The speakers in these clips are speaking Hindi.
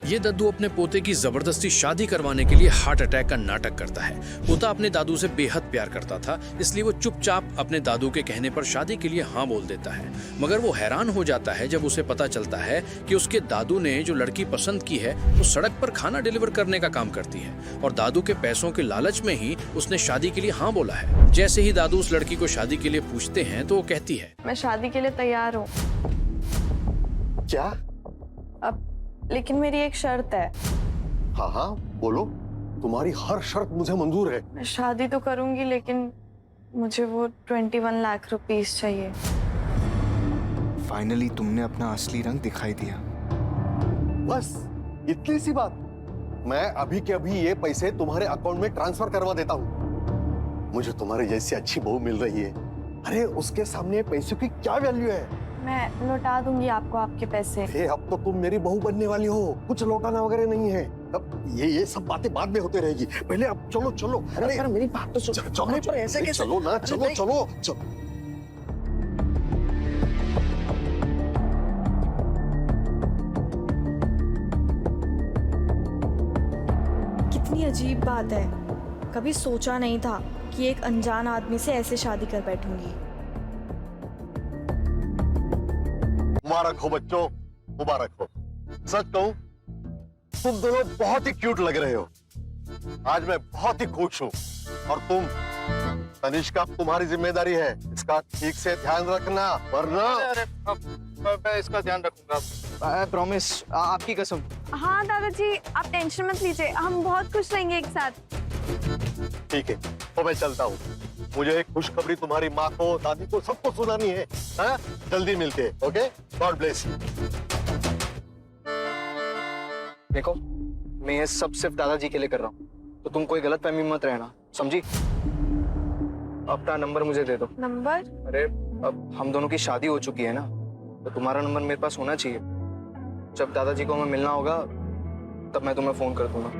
ये दद्दू अपने पोते की जबरदस्ती शादी करवाने के लिए हार्ट अटैक का नाटक करता है। पोता अपने दादू से बेहद प्यार करता था, इसलिए वो चुपचाप अपने दादू के कहने पर शादी के लिए हाँ बोल देता है। मगर वो हैरान हो जाता है जब उसे पता चलता है कि उसके दादू ने जो लड़की पसंद की है वो सड़क पर खाना डिलीवर करने का काम करती है और दादू के पैसों के लालच में ही उसने शादी के लिए हाँ बोला है। जैसे ही दादू उस लड़की को शादी के लिए पूछते हैं तो वो कहती है, मैं शादी के लिए तैयार हूँ। क्या? अब लेकिन मेरी एक शर्त है। हाँ हाँ बोलो, तुम्हारी हर शर्त मुझे मंजूर है। मैं शादी तो करूंगी लेकिन मुझे वो 21 लाख रुपीस चाहिए। फाइनली तुमने अपना असली रंग दिखाई दिया। बस इतनी सी बात। मैं अभी के अभी ये पैसे तुम्हारे अकाउंट में ट्रांसफर करवा देता हूँ। मुझे तुम्हारे जैसी अच्छी बहू मिल रही है। अरे उसके सामने पैसों की क्या वैल्यू है? मैं लौटा दूंगी आपको आपके पैसे। अब तो तुम मेरी बहू बनने वाली हो, कुछ लौटाना वगैरह नहीं है। अब ये सब बातें बाद में होते रहेगी, पहले अब चलो चलो। अरे पर मेरी बात तो सुनो। चलो पर ऐसे कैसे? चलो ना, चलो चलो चलो। कितनी अजीब बात है, कभी सोचा नहीं था कि एक अनजान आदमी से ऐसे शादी कर बैठूंगी। मुबारक हो बच्चों, मुबारक हो। सच कहूं, तुम दोनों बहुत ही क्यूट लग रहे हो। आज मैं बहुत ही खुश हूं। और तुम तनिष्का, तुम्हारी जिम्मेदारी है, इसका ठीक से ध्यान रखना, वरना। अरे मैं इसका ध्यान रखूंगा, प्रॉमिस, आपकी कसम। हाँ दादाजी, आप टेंशन मत लीजिए, हम बहुत खुश रहेंगे एक साथ। ठीक है, तो मैं चलता हूँ। मुझे एक खुशखबरी तुम्हारी माँ को, दादी को, सबको सुनानी है। हाँ? जल्दी मिलते हैं, ओके? God bless you. देखो, मैं ये सब सिर्फ दादाजी के लिए कर रहा हूँ, तो तुम कोई गलतफहमी मत रहना, समझी? अपना नंबर मुझे दे दो। नंबर? अरे अब हम दोनों की शादी हो चुकी है ना, तो तुम्हारा नंबर मेरे पास होना चाहिए। जब दादाजी को हमें मिलना होगा तब मैं तुम्हें फोन कर दूंगा।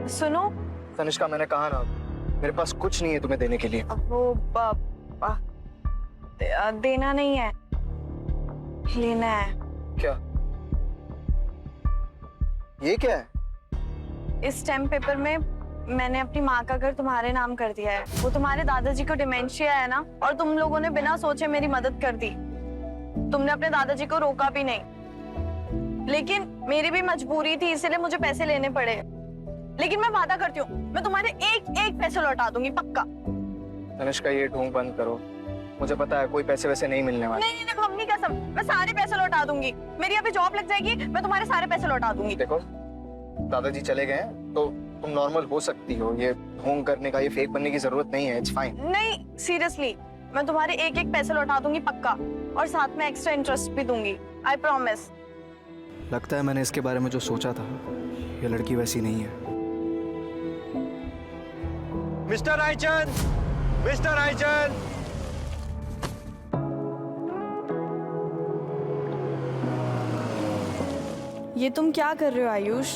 सुनो तनिष्का, मैंने कहा ना, मेरे पास कुछ नहीं है तुम्हें देने के लिए। वो देना नहीं है, लेना है। क्या? ये क्या है? इस स्टैम्प पेपर में मैंने अपनी माँ का घर तुम्हारे नाम कर दिया है। वो तुम्हारे दादाजी को डिमेंशिया है ना, और तुम लोगों ने बिना सोचे मेरी मदद कर दी। तुमने अपने दादाजी को रोका भी नहीं, लेकिन मेरी भी मजबूरी थी, इसलिए मुझे पैसे लेने पड़े। लेकिन मैं वादा करती हूँ, मैं तुम्हारे एक एक पैसे लौटा दूंगी, पक्का। तनिष्का, ये ढोंग बंद करो। मुझे पता है कोई पैसे वैसे नहीं मिलने वाले। नहीं नहीं, मम्मी कसम, मैं सारे पैसे लौटा दूंगी। मेरी अभी जॉब लग जाएगी, मैं तुम्हारे सारे पैसे लौटा दूंगी। देखो, दादाजी चले गए हैं तो तुम नॉर्मल हो सकती हो। ये ढोंग करने का, ये फेक बनने की जरूरत नहीं है। It's fine. नहीं, सीरियसली, मैं तुम्हारे एक एक पैसे लौटा दूंगी, पक्का। और साथ में एक्स्ट्रा इंटरेस्ट भी दूंगी, आई प्रॉमिस। लगता है मैंने इसके बारे में जो सोचा था, ये लड़की वैसी नहीं है। Mister Raichand, mister Raichand. ये तुम क्या कर रहे हो आयुष?